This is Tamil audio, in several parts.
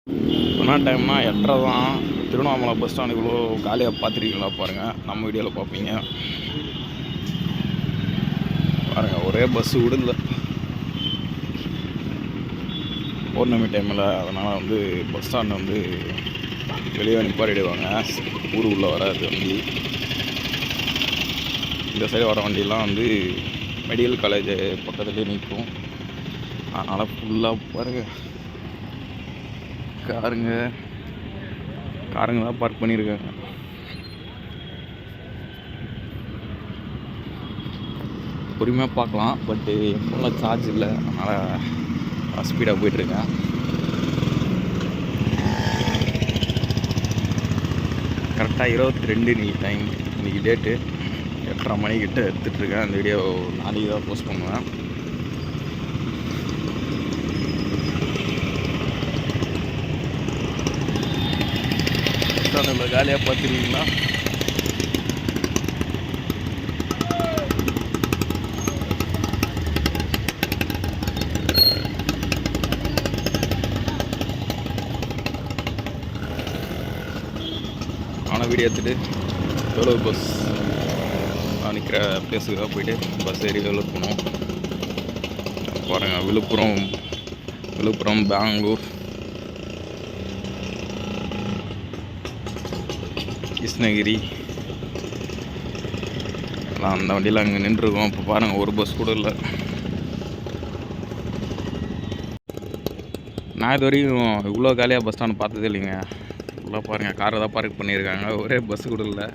என்ன டைம்னா 8:30 தான். திருவண்ணாமலை பஸ் ஸ்டாண்ட் இவ்வளோ காலியாக பார்த்துருக்கீங்களா பாருங்கள், நம்ம வீடியோவில் பார்ப்பீங்க. பாருங்கள், ஒரே பஸ்ஸு விடல பௌர்ணமி டைமில். அதனால் வந்து பஸ் ஸ்டாண்ட் வந்து வெளியே நிப்பாட்டிடுவாங்க. ஊருக்குள்ளே வராது வண்டி. இந்த சைடு வர வண்டியெலாம் வந்து மெடிக்கல் காலேஜ் பக்கத்துலேயே நிற்கும். அதனால் ஃபுல்லாக பாருங்கள் காருங்க தான் பார்க் பண்ணியிருக்காங்க. பொறுமையாக பார்க்கலாம், பட்டு என் ஃபோனில் சார்ஜ் இல்லை, அதனால் ஸ்பீடாக போயிட்டுருக்கேன். கரெக்டாக 22 இன்றைக்கி டைம், இன்றைக்கி டேட்டு 8:30 மணிக்கிட்ட எடுத்துகிட்ருக்கேன். அந்த வீடியோ நாளைக்கு தான் போஸ்ட் பண்ணுவேன். ஸ்டாண்டில் காலியாக பார்த்துருக்கீங்களா? ஆனால் வீடியோ எடுத்துகிட்டு எவ்வளோ பஸ் நான் நிற்கிற பிளேஸுக்கு தான் போய்ட்டு பஸ் ஏறி வெளில போகணும். பாருங்கள், விழுப்புரம், பெங்களூர், கிருஷ்ணகிரி எல்லாம் அந்த வண்டியில் அங்கே நின்றுருக்கோம். இப்போ பாருங்கள், ஒரு பஸ் கூட இல்லை. நான் இது வரைக்கும் இவ்வளோ காலியாக பஸ் ஸ்டாண்ட் பார்த்ததே இல்லைங்க. இவ்வளோ பாருங்கள், காரை தான் பார்க் பண்ணியிருக்காங்க, ஒரே பஸ்ஸு கூட இல்லை.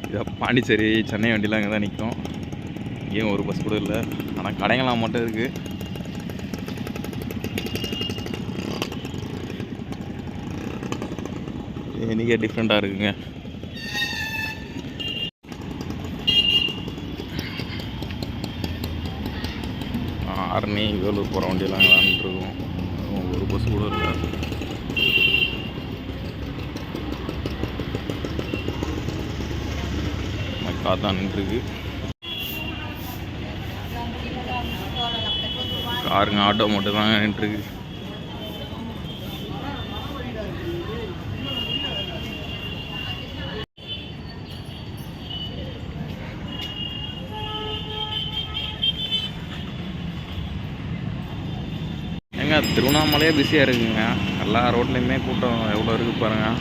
இதை பாண்டிச்சேரி, சென்னை வண்டிலாம் இங்கே தான் நிற்கும். இங்கேயும் ஒரு பஸ் கூட இல்லை. ஆனால் கடைங்களாம் மட்டும் இருக்குது. இன்றைக்கே டிஃப்ரெண்ட்டாக இருக்குங்க. ஆரணி, வேலூர் போகிற வண்டியெல்லாம் விளாண்டுருக்கோம். ஒரு பஸ் கூட இல்லை. கார் தான் நின்றுருக்கு. காருங்க, ஆட்டோ மட்டும் தான் நின்றுருக்கு. ஏங்க, திருவண்ணாமலையே பிஸியாக இருக்குங்க. எல்லா ரோட்லேயுமே கூட்டம் எவ்வளோ இருக்குது பாருங்கள்.